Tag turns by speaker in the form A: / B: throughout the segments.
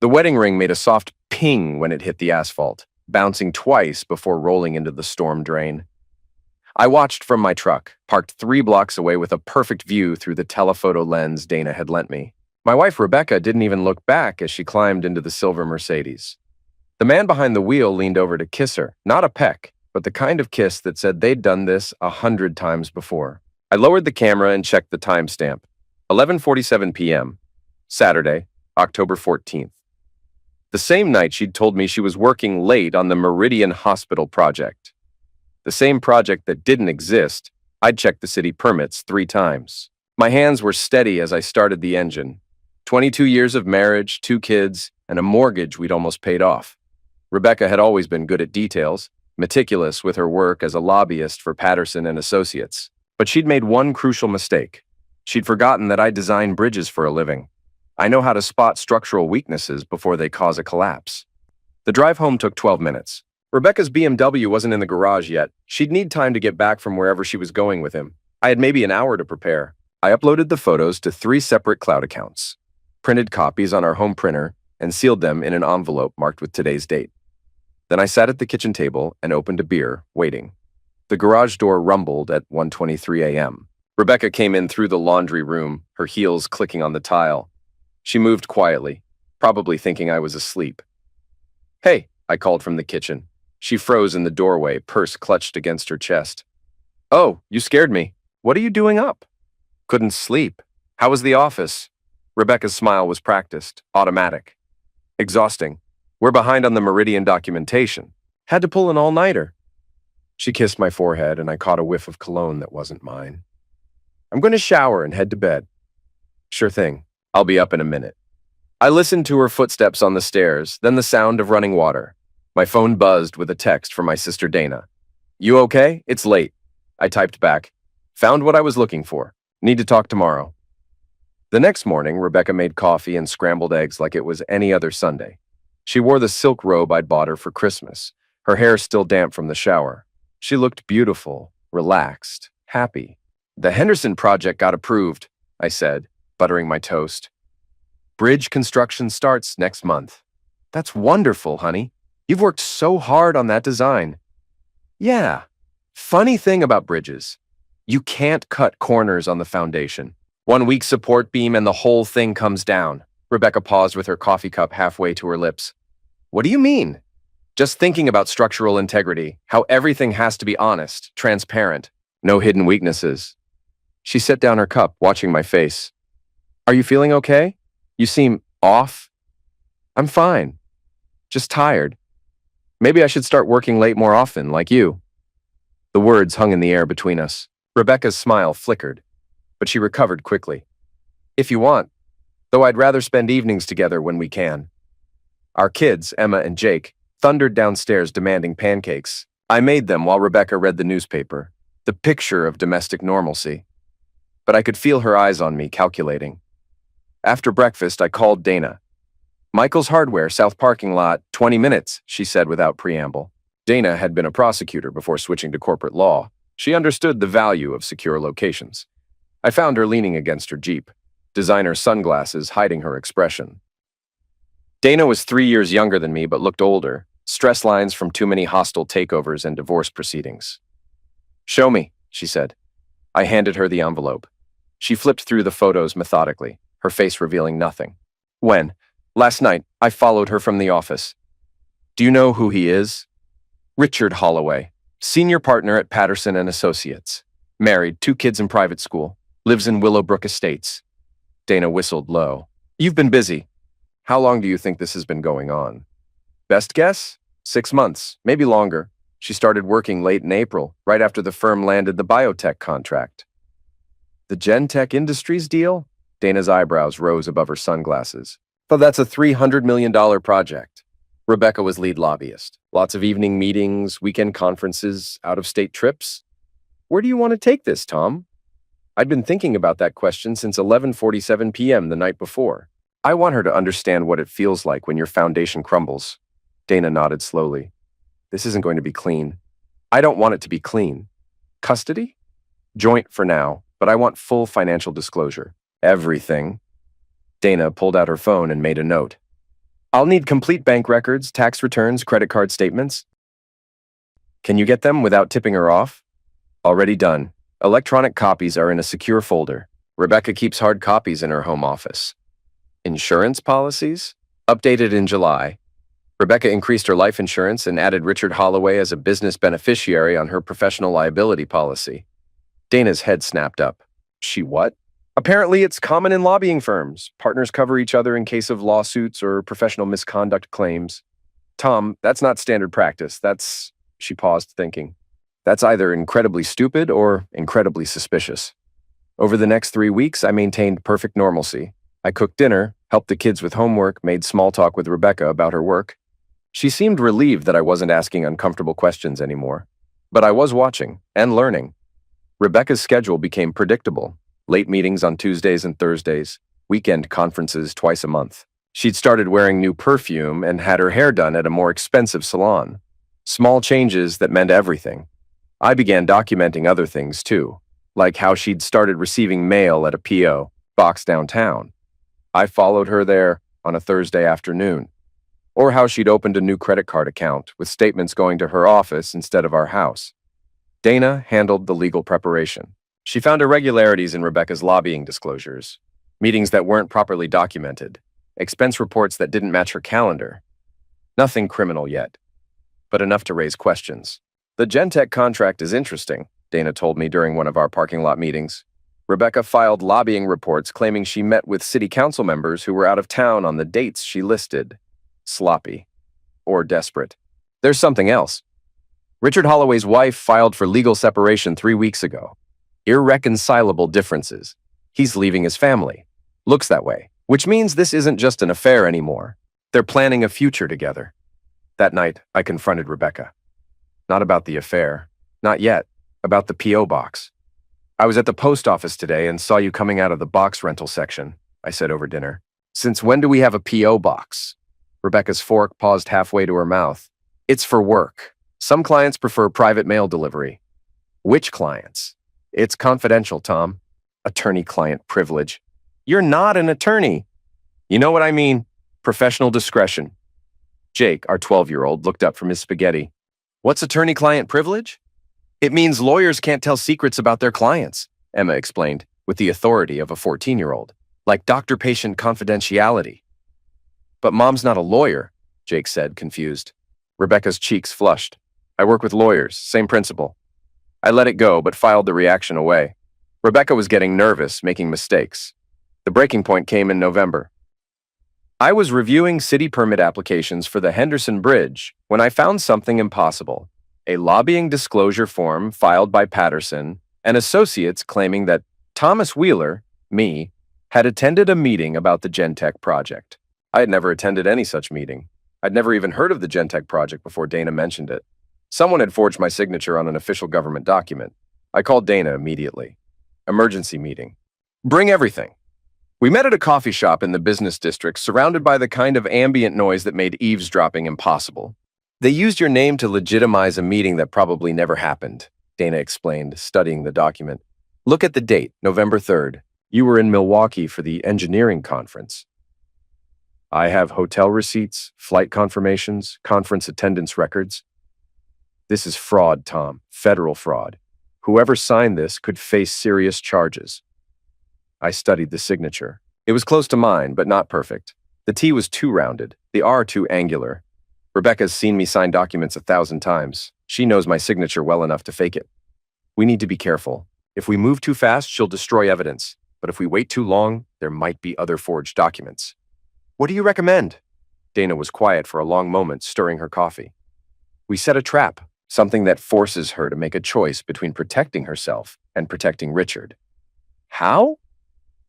A: The wedding ring made a soft ping when it hit the asphalt, bouncing twice before rolling into the storm drain. I watched from my truck, parked 3 blocks away with a perfect view through the telephoto lens Dana had lent me. My wife Rebecca didn't even look back as she climbed into the silver Mercedes. The man behind the wheel leaned over to kiss her, not a peck, but the kind of kiss that said they'd done this 100 times before. I lowered the camera and checked the timestamp. 11:47 p.m., Saturday, October 14th. The same night she'd told me she was working late on the Meridian Hospital project. The same project that didn't exist. I'd checked the city permits 3 times. My hands were steady as I started the engine. 22 years of marriage, 2 kids, and a mortgage we'd almost paid off. Rebecca had always been good at details, meticulous with her work as a lobbyist for Patterson and Associates. But she'd made one crucial mistake. She'd forgotten that I design bridges for a living. I know how to spot structural weaknesses before they cause a collapse. The drive home took 12 minutes. Rebecca's BMW wasn't in the garage yet. She'd need time to get back from wherever she was going with him. I had maybe an hour to prepare. I uploaded the photos to 3 separate cloud accounts, printed copies on our home printer, and sealed them in an envelope marked with today's date. Then I sat at the kitchen table and opened a beer, waiting. The garage door rumbled at 1:23 a.m. Rebecca came in through the laundry room, her heels clicking on the tile. She moved quietly, probably thinking I was asleep. "Hey," I called from the kitchen. She froze in the doorway, purse clutched against her chest. "Oh, you scared me. What are you doing up?" "Couldn't sleep. How was the office?" Rebecca's smile was practiced, automatic. "Exhausting. We're behind on the Meridian documentation. Had to pull an all-nighter." She kissed my forehead, and I caught a whiff of cologne that wasn't mine. "I'm going to shower and head to bed." "Sure thing. I'll be up in a minute." I listened to her footsteps on the stairs, then the sound of running water. My phone buzzed with a text from my sister Dana. "You okay? It's late." I typed back, "Found what I was looking for. Need to talk tomorrow." The next morning, Rebecca made coffee and scrambled eggs like it was any other Sunday. She wore the silk robe I'd bought her for Christmas, her hair still damp from the shower. She looked beautiful, relaxed, happy. "The Henderson project got approved," I said, buttering my toast. "Bridge construction starts next month." "That's wonderful, honey. You've worked so hard on that design." "Yeah. Funny thing about bridges. You can't cut corners on the foundation. One weak support beam and the whole thing comes down." Rebecca paused with her coffee cup halfway to her lips. "What do you mean?" "Just thinking about structural integrity, how everything has to be honest, transparent, no hidden weaknesses." She set down her cup, watching my face. "Are you feeling okay? You seem off." "I'm fine. Just tired. Maybe I should start working late more often, like you." The words hung in the air between us. Rebecca's smile flickered, but she recovered quickly. "If you want, though I'd rather spend evenings together when we can." Our kids, Emma and Jake, thundered downstairs demanding pancakes. I made them while Rebecca read the newspaper, the picture of domestic normalcy. But I could feel her eyes on me, calculating. After breakfast, I called Dana. "Michael's Hardware, South Parking Lot, 20 minutes, she said without preamble. Dana had been a prosecutor before switching to corporate law. She understood the value of secure locations. I found her leaning against her Jeep, designer sunglasses hiding her expression. Dana was 3 years younger than me but looked older, stress lines from too many hostile takeovers and divorce proceedings. "Show me," she said. I handed her the envelope. She flipped through the photos methodically, her face revealing nothing. "When? Last night, I followed her from the office." "Do you know who he is?" "Richard Holloway, senior partner at Patterson and Associates. Married, 2 kids in private school. Lives in Willowbrook Estates." Dana whistled low. "You've been busy. How long do you think this has been going on?" "Best guess? 6 months, maybe longer. She started working late in April, right after the firm landed the biotech contract." "The Gentech Industries deal?" Dana's eyebrows rose above her sunglasses. "But that's a $300 million project." Rebecca was lead lobbyist. Lots of evening meetings, weekend conferences, out-of-state trips. "Where do you want to take this, Tom?" I'd been thinking about that question since 11:47 p.m. the night before. "I want her to understand what it feels like when your foundation crumbles." Dana nodded slowly. "This isn't going to be clean." "I don't want it to be clean." "Custody?" "Joint for now, but I want full financial disclosure. Everything." Dana pulled out her phone and made a note. I'll need complete bank records, tax returns, credit card statements. Can you get them without tipping her off? Already done. Electronic copies are in a secure folder. Rebecca keeps hard copies in her home office. Insurance policies? Updated in July. Rebecca increased her life insurance and added Richard Holloway as a business beneficiary on her professional liability policy. Dana's head snapped up. She what? Apparently, it's common in lobbying firms. Partners cover each other in case of lawsuits or professional misconduct claims. Tom, that's not standard practice. She paused, thinking. That's either incredibly stupid or incredibly suspicious. Over the next 3 weeks, I maintained perfect normalcy. I cooked dinner, helped the kids with homework, made small talk with Rebecca about her work. She seemed relieved that I wasn't asking uncomfortable questions anymore. But I was watching and learning. Rebecca's schedule became predictable. Late meetings on Tuesdays and Thursdays, weekend conferences twice a month. She'd started wearing new perfume and had her hair done at a more expensive salon. Small changes that meant everything. I began documenting other things too, like how she'd started receiving mail at a P.O. box downtown. I followed her there on a Thursday afternoon. Or how she'd opened a new credit card account with statements going to her office instead of our house. Dana handled the legal preparation. She found irregularities in Rebecca's lobbying disclosures, meetings that weren't properly documented, expense reports that didn't match her calendar. Nothing criminal yet, but enough to raise questions. The Gentech contract is interesting, Dana told me during one of our parking lot meetings. Rebecca filed lobbying reports claiming she met with city council members who were out of town on the dates she listed. Sloppy. Or desperate. There's something else. Richard Holloway's wife filed for legal separation 3 weeks ago. Irreconcilable differences. He's leaving his family. Looks that way. Which means this isn't just an affair anymore. They're planning a future together. That night, I confronted Rebecca. Not about the affair. Not yet. About the P.O. box. I was at the post office today and saw you coming out of the box rental section, I said over dinner. Since when do we have a P.O. box? Rebecca's fork paused halfway to her mouth. It's for work. Some clients prefer private mail delivery. Which clients? It's confidential, Tom. Attorney-client privilege. You're not an attorney. You know what I mean? Professional discretion. Jake, our 12-year-old, looked up from his spaghetti. What's attorney-client privilege? It means lawyers can't tell secrets about their clients, Emma explained, with the authority of a 14-year-old. Like doctor-patient confidentiality. But Mom's not a lawyer, Jake said, confused. Rebecca's cheeks flushed. I work with lawyers, same principle. I let it go, but filed the reaction away. Rebecca was getting nervous, making mistakes. The breaking point came in November. I was reviewing city permit applications for the Henderson Bridge when I found something impossible. A lobbying disclosure form filed by Patterson and associates claiming that Thomas Wheeler, me, had attended a meeting about the Gentech project. I had never attended any such meeting. I'd never even heard of the Gentech project before Dana mentioned it. Someone had forged my signature on an official government document. I called Dana immediately. Emergency meeting. Bring everything. We met at a coffee shop in the business district, surrounded by the kind of ambient noise that made eavesdropping impossible. They used your name to legitimize a meeting that probably never happened, Dana explained, studying the document. Look at the date, November 3rd. You were in Milwaukee for the engineering conference. I have hotel receipts, flight confirmations, conference attendance records. This is fraud, Tom. Federal fraud. Whoever signed this could face serious charges. I studied the signature. It was close to mine, but not perfect. The T was too rounded, the R too angular. Rebecca's seen me sign documents 1,000 times. She knows my signature well enough to fake it. We need to be careful. If we move too fast, she'll destroy evidence. But if we wait too long, there might be other forged documents. What do you recommend? Dana was quiet for a long moment, stirring her coffee. We set a trap, something that forces her to make a choice between protecting herself and protecting Richard. How?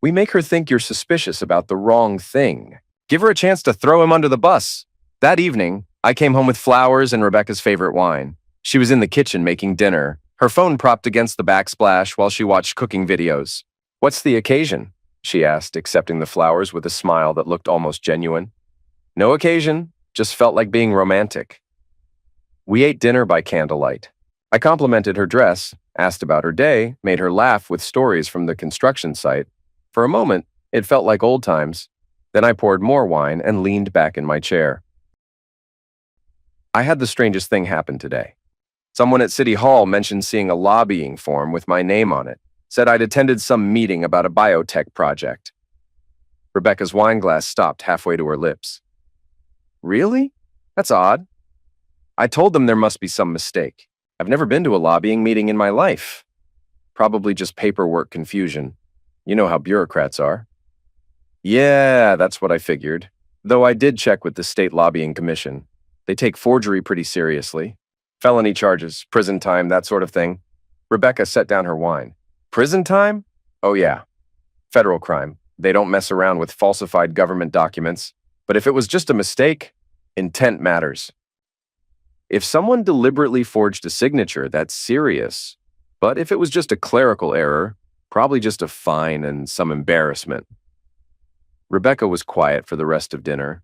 A: We make her think you're suspicious about the wrong thing. Give her a chance to throw him under the bus. That evening, I came home with flowers and Rebecca's favorite wine. She was in the kitchen making dinner, her phone propped against the backsplash while she watched cooking videos. What's the occasion? She asked, accepting the flowers with a smile that looked almost genuine. No occasion, just felt like being romantic. We ate dinner by candlelight. I complimented her dress, asked about her day, made her laugh with stories from the construction site. For a moment, it felt like old times. Then I poured more wine and leaned back in my chair. I had the strangest thing happen today. Someone at City Hall mentioned seeing a lobbying form with my name on it, said I'd attended some meeting about a biotech project. Rebecca's wine glass stopped halfway to her lips. Really? That's odd. I told them there must be some mistake. I've never been to a lobbying meeting in my life. Probably just paperwork confusion. You know how bureaucrats are. Yeah, that's what I figured. Though I did check with the State Lobbying Commission. They take forgery pretty seriously. Felony charges, prison time, that sort of thing. Rebecca set down her wine. Prison time? Oh yeah. Federal crime. They don't mess around with falsified government documents. But if it was just a mistake, intent matters. If someone deliberately forged a signature, that's serious. But if it was just a clerical error, probably just a fine and some embarrassment. Rebecca was quiet for the rest of dinner.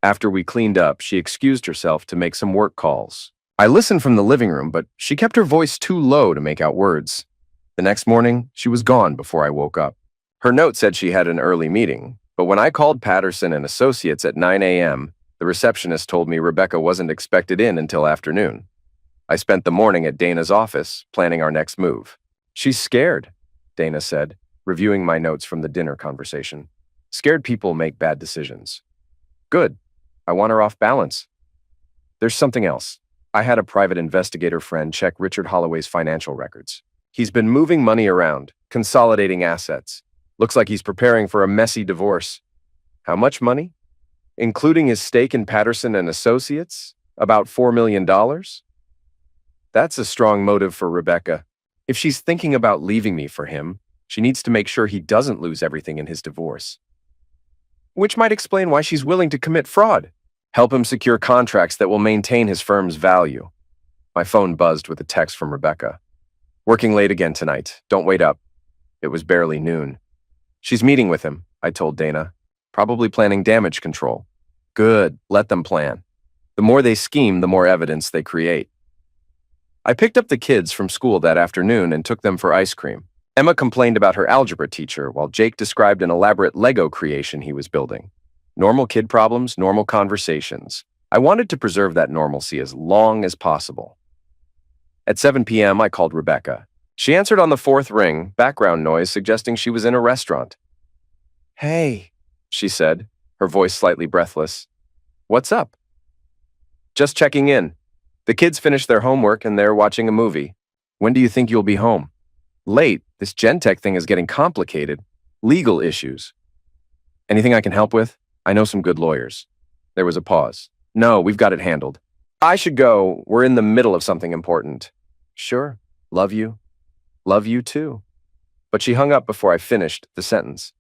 A: After we cleaned up, she excused herself to make some work calls. I listened from the living room, but she kept her voice too low to make out words. The next morning, she was gone before I woke up. Her note said she had an early meeting, but when I called Patterson and Associates at 9 a.m., the receptionist told me Rebecca wasn't expected in until afternoon. I spent the morning at Dana's office, planning our next move. She's scared, Dana said, reviewing my notes from the dinner conversation. Scared people make bad decisions. Good. I want her off balance. There's something else. I had a private investigator friend check Richard Holloway's financial records. He's been moving money around, consolidating assets. Looks like he's preparing for a messy divorce. How much money? Including his stake in Patterson and Associates? About $4 million? That's a strong motive for Rebecca. If she's thinking about leaving me for him, she needs to make sure he doesn't lose everything in his divorce. Which might explain why she's willing to commit fraud. Help him secure contracts that will maintain his firm's value. My phone buzzed with a text from Rebecca. Working late again tonight. Don't wait up. It was barely noon. She's meeting with him, I told Dana. Probably planning damage control. Good, let them plan. The more they scheme, the more evidence they create. I picked up the kids from school that afternoon and took them for ice cream. Emma complained about her algebra teacher, while Jake described an elaborate Lego creation he was building. Normal kid problems, normal conversations. I wanted to preserve that normalcy as long as possible. At 7 p.m., I called Rebecca. She answered on the fourth ring, background noise suggesting she was in a restaurant. Hey, she said, her voice slightly breathless. What's up? Just checking in. The kids finished their homework and they're watching a movie. When do you think you'll be home? Late. This Gentech thing is getting complicated. Legal issues. Anything I can help with? I know some good lawyers. There was a pause. No, we've got it handled. I should go. We're in the middle of something important. Sure. Love you. Love you too. But she hung up before I finished the sentence.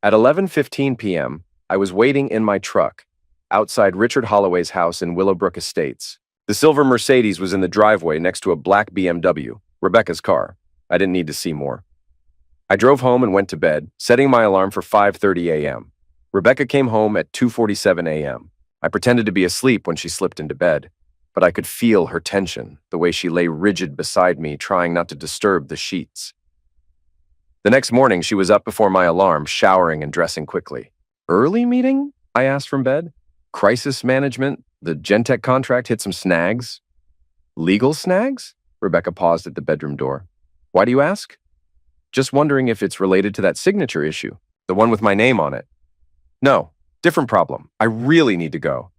A: At 11:15 p.m., I was waiting in my truck outside Richard Holloway's house in Willowbrook Estates. The silver Mercedes was in the driveway next to a black BMW, Rebecca's car. I didn't need to see more. I drove home and went to bed, setting my alarm for 5:30 a.m. Rebecca came home at 2:47 a.m. I pretended to be asleep when she slipped into bed, but I could feel her tension, the way she lay rigid beside me, trying not to disturb the sheets. The next morning, she was up before my alarm, showering and dressing quickly. Early meeting? I asked from bed. Crisis management? The Gentech contract hit some snags? Legal snags? Rebecca paused at the bedroom door. Why do you ask? Just wondering if it's related to that signature issue, the one with my name on it. No, different problem. I really need to go.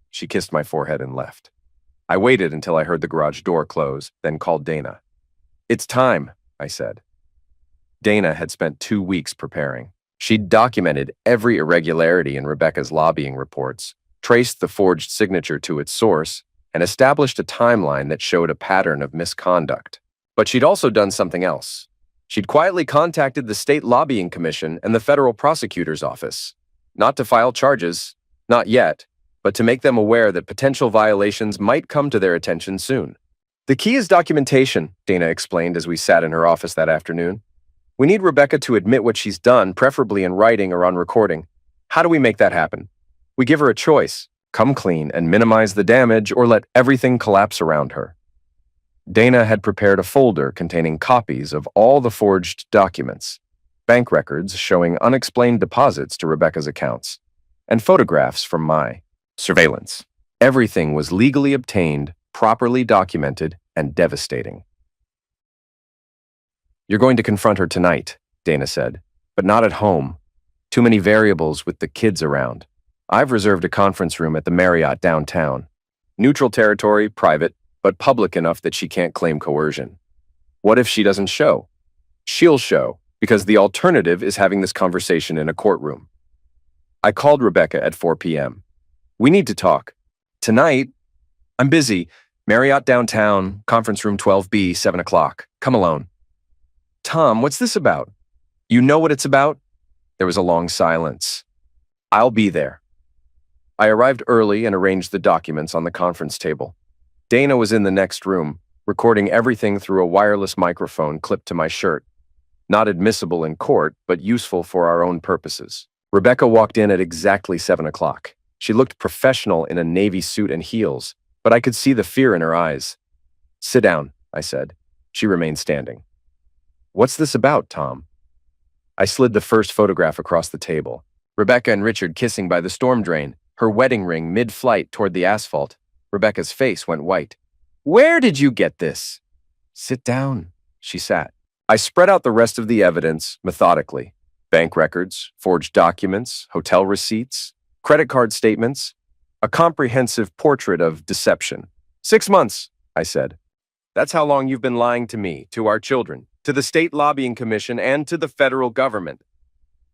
A: She kissed my forehead and left. I waited until I heard the garage door close, then called Dana. It's time, I said. Dana had spent 2 weeks preparing. She'd documented every irregularity in Rebecca's lobbying reports, traced the forged signature to its source, and established a timeline that showed a pattern of misconduct. But she'd also done something else. She'd quietly contacted the State Lobbying Commission and the Federal Prosecutor's Office, not to file charges, not yet, but to make them aware that potential violations might come to their attention soon. The key is documentation, Dana explained as we sat in her office that afternoon. We need Rebecca to admit what she's done, preferably in writing or on recording. How do we make that happen? We give her a choice: come clean and minimize the damage, or let everything collapse around her. Dana had prepared a folder containing copies of all the forged documents. bank records showing unexplained deposits to Rebecca's accounts, and photographs from my surveillance. Everything was legally obtained, properly documented, and devastating. "You're going to confront her tonight," Dana said, "but not at home. Too many variables with the kids around. I've reserved a conference room at the Marriott downtown. Neutral territory, private, but public enough that she can't claim coercion. What if she doesn't show? She'll show, because the alternative is having this conversation in a courtroom." I called Rebecca at 4 p.m. "We need to talk. Tonight? I'm busy. Marriott downtown, conference room 12B, 7 o'clock. Come alone." "Tom, what's this about?" "You know what it's about?" There was a long silence. "I'll be there." I arrived early and arranged the documents on the conference table. Dana was in the next room, recording everything through a wireless microphone clipped to my shirt. Not admissible in court, but useful for our own purposes. Rebecca walked in at exactly 7 o'clock. She looked professional in a navy suit and heels, but I could see the fear in her eyes. "Sit down," I said. She remained standing. "What's this about, Tom?" I slid the first photograph across the table. Rebecca and Richard kissing by the storm drain, her wedding ring mid-flight toward the asphalt. Rebecca's face went white. "Where did you get this?" "Sit down." She sat. I spread out the rest of the evidence methodically. Bank records, forged documents, hotel receipts, credit card statements, a comprehensive portrait of deception. 6 months, I said. "That's how long you've been lying to me, to our children, to the state lobbying commission, and to the federal government."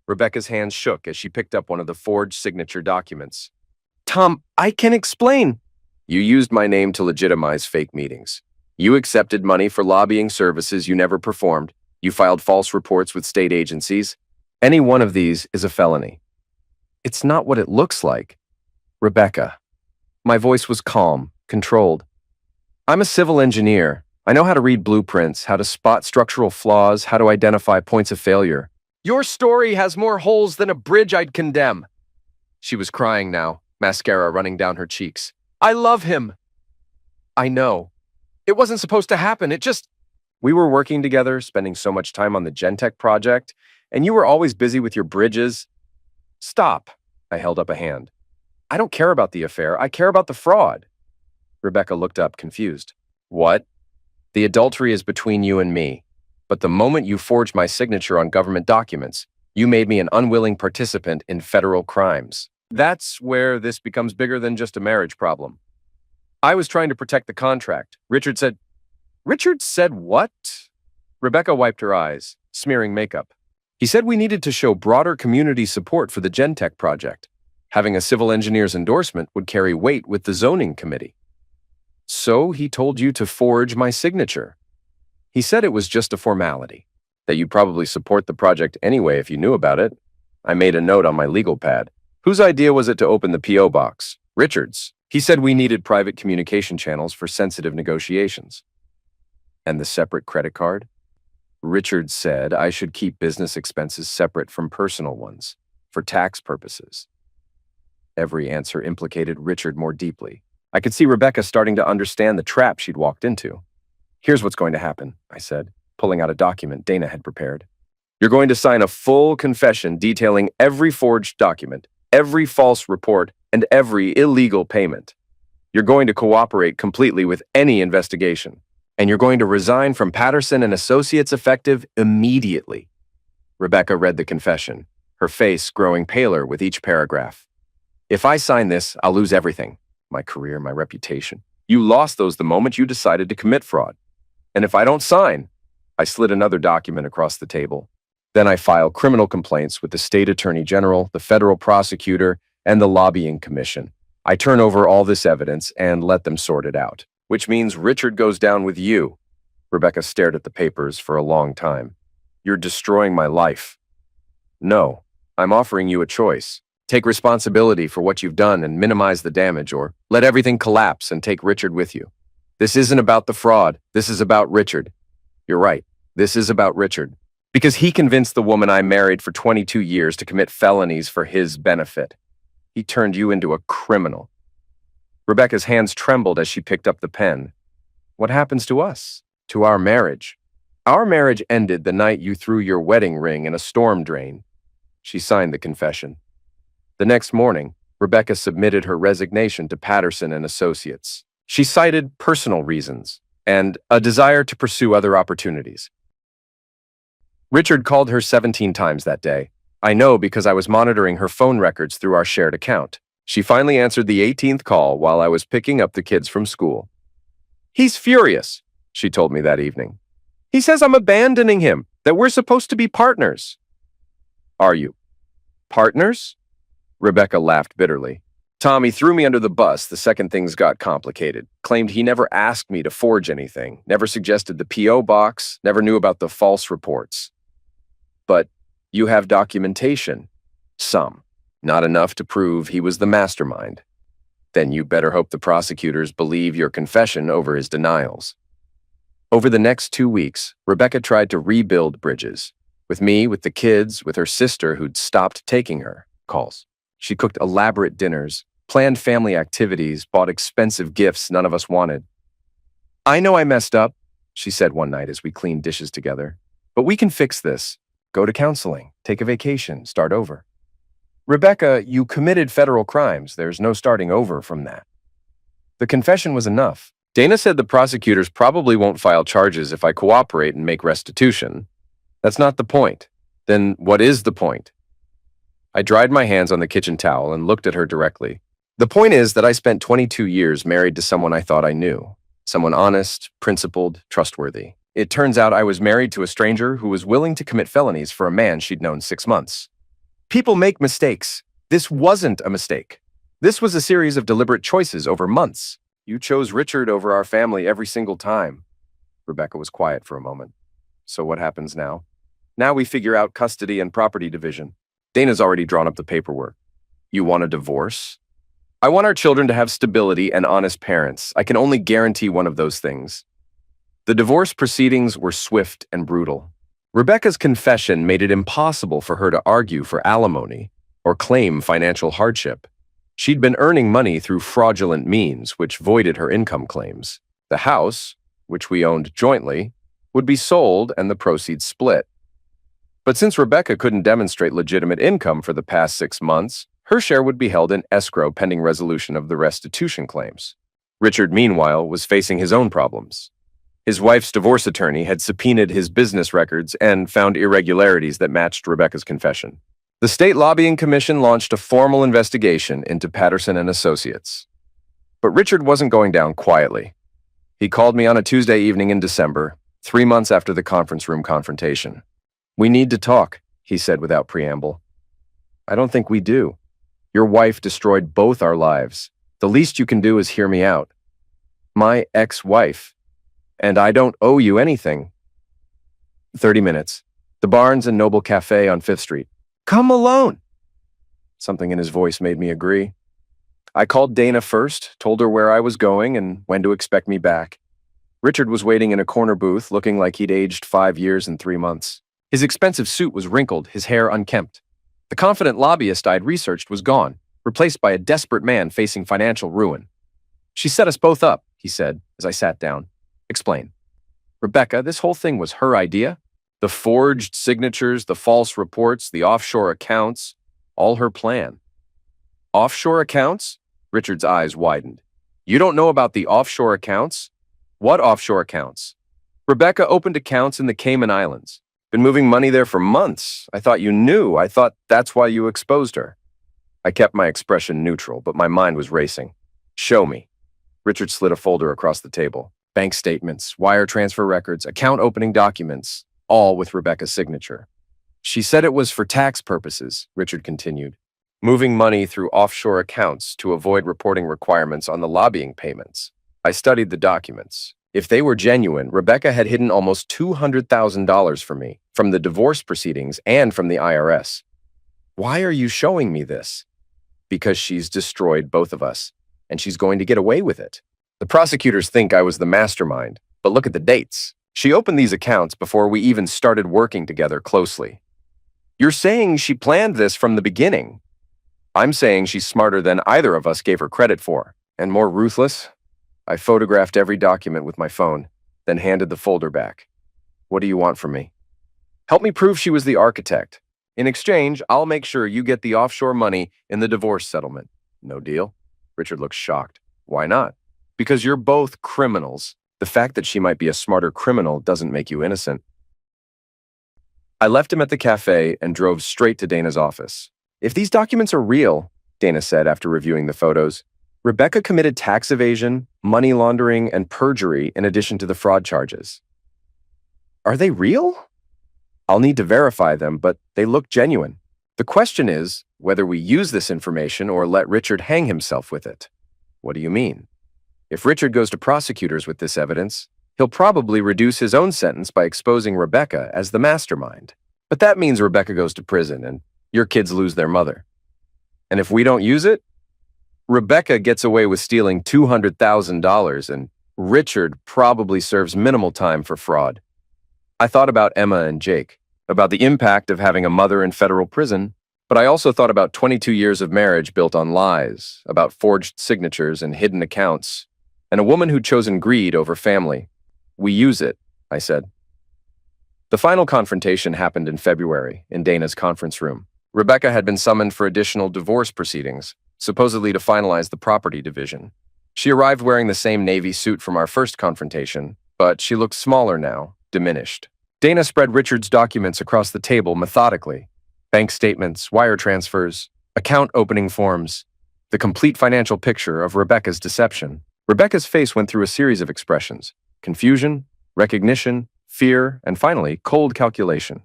A: Rebecca's hands shook as she picked up one of the forged signature documents. "Tom, I can explain." "You used my name to legitimize fake meetings. You accepted money for lobbying services you never performed. You filed false reports with state agencies. Any one of these is a felony." "It's not what it looks like." "Rebecca." My voice was calm, controlled. "I'm a civil engineer. I know how to read blueprints, how to spot structural flaws, how to identify points of failure. Your story has more holes than a bridge I'd condemn." She was crying now, mascara running down her cheeks. "I love him." "I know. It wasn't supposed to happen. We were working together, spending so much time on the Gentech project, and you were always busy with your bridges." "Stop." I held up a hand. "I don't care about the affair. I care about the fraud." Rebecca looked up, confused. "What?" "The adultery is between you and me. But the moment you forged my signature on government documents, you made me an unwilling participant in federal crimes. That's where this becomes bigger than just a marriage problem. I was trying to protect the contract. Richard said what?" Rebecca wiped her eyes, smearing makeup. "He said we needed to show broader community support for the Gentech project. Having a civil engineer's endorsement would carry weight with the zoning committee. So he told you to forge my signature. He said it was just a formality, that you'd probably support the project anyway if you knew about it." I made a note on my legal pad. "Whose idea was it to open the P.O. box?" "Richard's. He said we needed private communication channels for sensitive negotiations." "And the separate credit card?" "Richard said I should keep business expenses separate from personal ones, for tax purposes." Every answer implicated Richard more deeply. I could see Rebecca starting to understand the trap she'd walked into. "Here's what's going to happen," I said, pulling out a document Dana had prepared. "You're going to sign a full confession detailing every forged document, every false report, and every illegal payment. You're going to cooperate completely with any investigation. And you're going to resign from Patterson and Associates effective immediately." Rebecca read the confession, her face growing paler with each paragraph. "If I sign this, I'll lose everything. My career, my reputation. You lost those the moment you decided to commit fraud. And if I don't sign," I slid another document across the table. "Then I file criminal complaints with the state attorney general, the federal prosecutor, and the lobbying commission. I turn over all this evidence and let them sort it out. Which means Richard goes down with you." Rebecca stared at the papers for a long time. "You're destroying my life." "No, I'm offering you a choice. Take responsibility for what you've done and minimize the damage, or let everything collapse and take Richard with you. This isn't about the fraud. This is about Richard." "You're right. This is about Richard. Because he convinced the woman I married for 22 years to commit felonies for his benefit. He turned you into a criminal." Rebecca's hands trembled as she picked up the pen. "What happens to us? To our marriage?" Our marriage ended the night you threw your wedding ring in a storm drain. She signed the confession. The next morning, Rebecca submitted her resignation to Patterson and Associates. She cited personal reasons and a desire to pursue other opportunities. Richard called her 17 times that day. I know because I was monitoring her phone records through our shared account. She finally answered the 18th call while I was picking up the kids from school. He's furious, she told me that evening. He says I'm abandoning him, that we're supposed to be partners. Are you? Partners? Rebecca laughed bitterly. Tommy threw me under the bus the second things got complicated, claimed he never asked me to forge anything, never suggested the P.O. box, never knew about the false reports. But you have documentation. Some. Not enough to prove he was the mastermind. Then you better hope the prosecutors believe your confession over his denials. Over the next 2 weeks, Rebecca tried to rebuild bridges. With me, with the kids, with her sister who'd stopped taking her calls. She cooked elaborate dinners, planned family activities, bought expensive gifts none of us wanted. I know I messed up, she said one night as we cleaned dishes together. But we can fix this. Go to counseling, take a vacation, start over. Rebecca, you committed federal crimes. There's no starting over from that. The confession was enough. Dana said the prosecutors probably won't file charges if I cooperate and make restitution. That's not the point. Then what is the point? I dried my hands on the kitchen towel and looked at her directly. The point is that I spent 22 years married to someone I thought I knew. Someone honest, principled, trustworthy. It turns out I was married to a stranger who was willing to commit felonies for a man she'd known 6 months. People make mistakes. This wasn't a mistake. This was a series of deliberate choices over months. You chose Richard over our family every single time. Rebecca was quiet for a moment. So what happens now? Now we figure out custody and property division. Dana's already drawn up the paperwork. You want a divorce? I want our children to have stability and honest parents. I can only guarantee one of those things. The divorce proceedings were swift and brutal. Rebecca's confession made it impossible for her to argue for alimony or claim financial hardship. She'd been earning money through fraudulent means, which voided her income claims. The house, which we owned jointly, would be sold and the proceeds split. But since Rebecca couldn't demonstrate legitimate income for the past 6 months, her share would be held in escrow pending resolution of the restitution claims. Richard, meanwhile, was facing his own problems. His wife's divorce attorney had subpoenaed his business records and found irregularities that matched Rebecca's confession. The State Lobbying Commission launched a formal investigation into Patterson and Associates. But Richard wasn't going down quietly. He called me on a Tuesday evening in December, 3 months after the conference room confrontation. We need to talk, he said without preamble. I don't think we do. Your wife destroyed both our lives. The least you can do is hear me out. My ex-wife. And I don't owe you anything. 30 minutes. The Barnes and Noble Cafe on 5th Street. Come alone. Something in his voice made me agree. I called Dana first, told her where I was going and when to expect me back. Richard was waiting in a corner booth, looking like he'd aged 5 years and 3 months. His expensive suit was wrinkled, his hair unkempt. The confident lobbyist I'd researched was gone, replaced by a desperate man facing financial ruin. She set us both up, he said, as I sat down. Explain. Rebecca, this whole thing was her idea? The forged signatures, the false reports, the offshore accounts, all her plan. Offshore accounts? Richard's eyes widened. You don't know about the offshore accounts? What offshore accounts? Rebecca opened accounts in the Cayman Islands. Been moving money there for months. I thought you knew. I thought that's why you exposed her. I kept my expression neutral, but my mind was racing. Show me. Richard slid a folder across the table. Bank statements, wire transfer records, account opening documents, all with Rebecca's signature. She said it was for tax purposes, Richard continued. Moving money through offshore accounts to avoid reporting requirements on the lobbying payments. I studied the documents. If they were genuine, Rebecca had hidden almost $200,000 from me, from the divorce proceedings and from the IRS. Why are you showing me this? Because she's destroyed both of us, and she's going to get away with it. The prosecutors think I was the mastermind, but look at the dates. She opened these accounts before we even started working together closely. You're saying she planned this from the beginning. I'm saying she's smarter than either of us gave her credit for, and more ruthless. I photographed every document with my phone, then handed the folder back. What do you want from me? Help me prove she was the architect. In exchange, I'll make sure you get the offshore money in the divorce settlement. No deal? Richard looked shocked. Why not? Because you're both criminals. The fact that she might be a smarter criminal doesn't make you innocent. I left him at the cafe and drove straight to Dana's office. If these documents are real, Dana said after reviewing the photos, Rebecca committed tax evasion, money laundering, and perjury in addition to the fraud charges. Are they real? I'll need to verify them, but they look genuine. The question is whether we use this information or let Richard hang himself with it. What do you mean? If Richard goes to prosecutors with this evidence, he'll probably reduce his own sentence by exposing Rebecca as the mastermind. But that means Rebecca goes to prison and your kids lose their mother. And if we don't use it, Rebecca gets away with stealing $200,000 and Richard probably serves minimal time for fraud. I thought about Emma and Jake, about the impact of having a mother in federal prison, but I also thought about 22 years of marriage built on lies, about forged signatures and hidden accounts, and a woman who'd chosen greed over family. We use it, I said. The final confrontation happened in February in Dana's conference room. Rebecca had been summoned for additional divorce proceedings, supposedly to finalize the property division. She arrived wearing the same navy suit from our first confrontation, but she looked smaller now, diminished. Dana spread Richard's documents across the table methodically. Bank statements, wire transfers, account opening forms, the complete financial picture of Rebecca's deception. Rebecca's face went through a series of expressions: confusion, recognition, fear, and finally, cold calculation.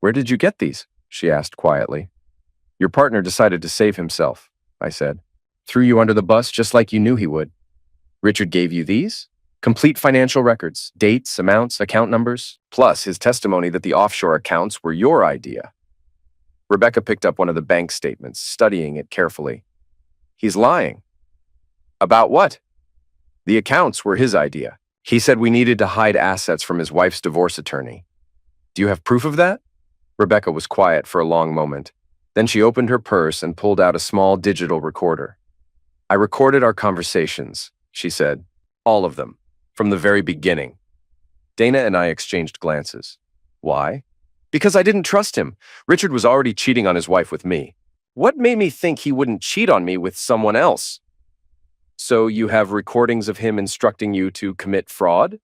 A: "Where did you get these?" she asked quietly. "Your partner decided to save himself," I said. "Threw you under the bus just like you knew he would." "Richard gave you these?" "Complete financial records, dates, amounts, account numbers, plus his testimony that the offshore accounts were your idea." Rebecca picked up one of the bank statements, studying it carefully. "He's lying." "About what?" "The accounts were his idea. He said we needed to hide assets from his wife's divorce attorney." "Do you have proof of that?" Rebecca was quiet for a long moment. Then she opened her purse and pulled out a small digital recorder. "I recorded our conversations," she said. "All of them. From the very beginning." Dana and I exchanged glances. "Why?" "Because I didn't trust him. Richard was already cheating on his wife with me. What made me think he wouldn't cheat on me with someone else?" "So you have recordings of him instructing you to commit fraud?"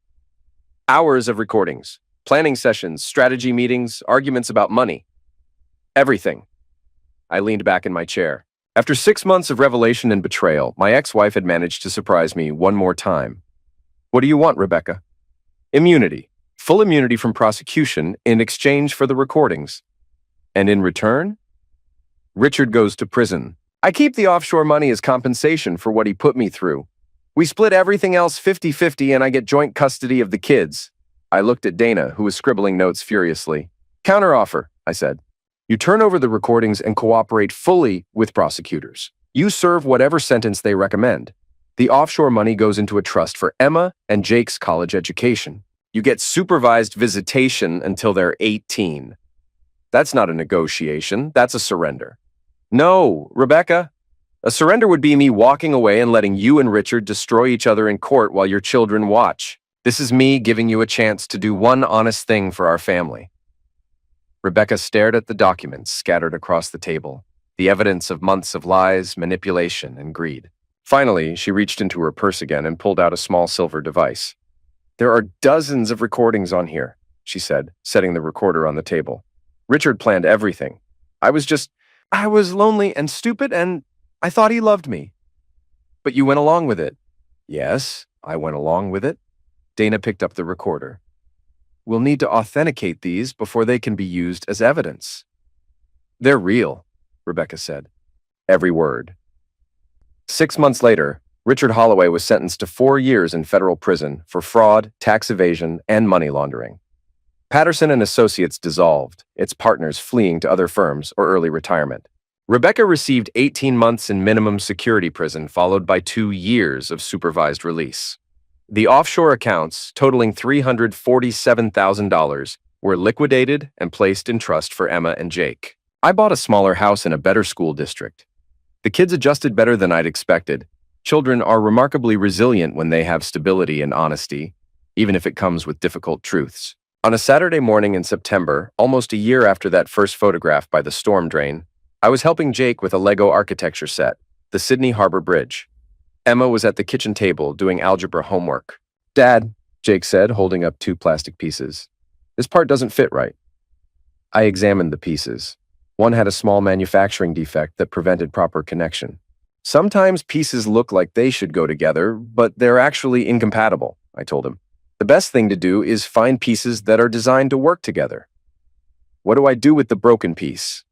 A: "Hours of recordings. Planning sessions, strategy meetings, arguments about money. Everything." I leaned back in my chair. After 6 months of revelation and betrayal, my ex-wife had managed to surprise me one more time. "What do you want, Rebecca?" "Immunity. Full immunity from prosecution in exchange for the recordings." "And in return?" "Richard goes to prison. I keep the offshore money as compensation for what he put me through. We split everything else 50-50 and I get joint custody of the kids." I looked at Dana, who was scribbling notes furiously. "Counteroffer," I said. "You turn over the recordings and cooperate fully with prosecutors. You serve whatever sentence they recommend. The offshore money goes into a trust for Emma and Jake's college education. You get supervised visitation until they're 18. That's not a negotiation, that's a surrender." "No, Rebecca. A surrender would be me walking away and letting you and Richard destroy each other in court while your children watch. This is me giving you a chance to do one honest thing for our family." Rebecca stared at the documents scattered across the table, the evidence of months of lies, manipulation, and greed. Finally, she reached into her purse again and pulled out a small silver device. "There are dozens of recordings on here," she said, setting the recorder on the table. "Richard planned everything. I was lonely and stupid, and I thought he loved me." "But you went along with it." "Yes, I went along with it." Dana picked up the recorder. "We'll need to authenticate these before they can be used as evidence." "They're real," Rebecca said. "Every word." 6 months later, Richard Holloway was sentenced to 4 years in federal prison for fraud, tax evasion, and money laundering. Patterson and Associates dissolved, its partners fleeing to other firms or early retirement. Rebecca received 18 months in minimum security prison, followed by 2 years of supervised release. The offshore accounts, totaling $347,000, were liquidated and placed in trust for Emma and Jake. I bought a smaller house in a better school district. The kids adjusted better than I'd expected. Children are remarkably resilient when they have stability and honesty, even if it comes with difficult truths. On a Saturday morning in September, almost a year after that first photograph by the storm drain, I was helping Jake with a Lego architecture set, the Sydney Harbor Bridge. Emma was at the kitchen table doing algebra homework. "Dad," Jake said, holding up two plastic pieces. "This part doesn't fit right." I examined the pieces. One had a small manufacturing defect that prevented proper connection. "Sometimes pieces look like they should go together, but they're actually incompatible," I told him. "The best thing to do is find pieces that are designed to work together." "What do I do with the broken piece?"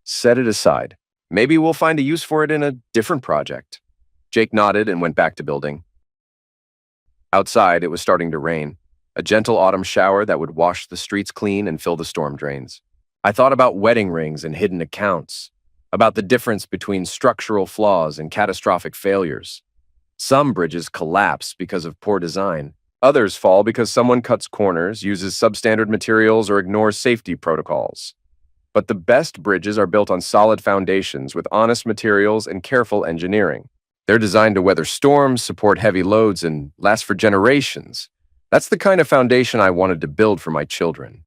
A: "Set it aside. Maybe we'll find a use for it in a different project." Jake nodded and went back to building. Outside, it was starting to rain, a gentle autumn shower that would wash the streets clean and fill the storm drains. I thought about wedding rings and hidden accounts, about the difference between structural flaws and catastrophic failures. Some bridges collapse because of poor design. Others fall because someone cuts corners, uses substandard materials, or ignores safety protocols. But the best bridges are built on solid foundations with honest materials and careful engineering. They're designed to weather storms, support heavy loads, and last for generations. That's the kind of foundation I wanted to build for my children.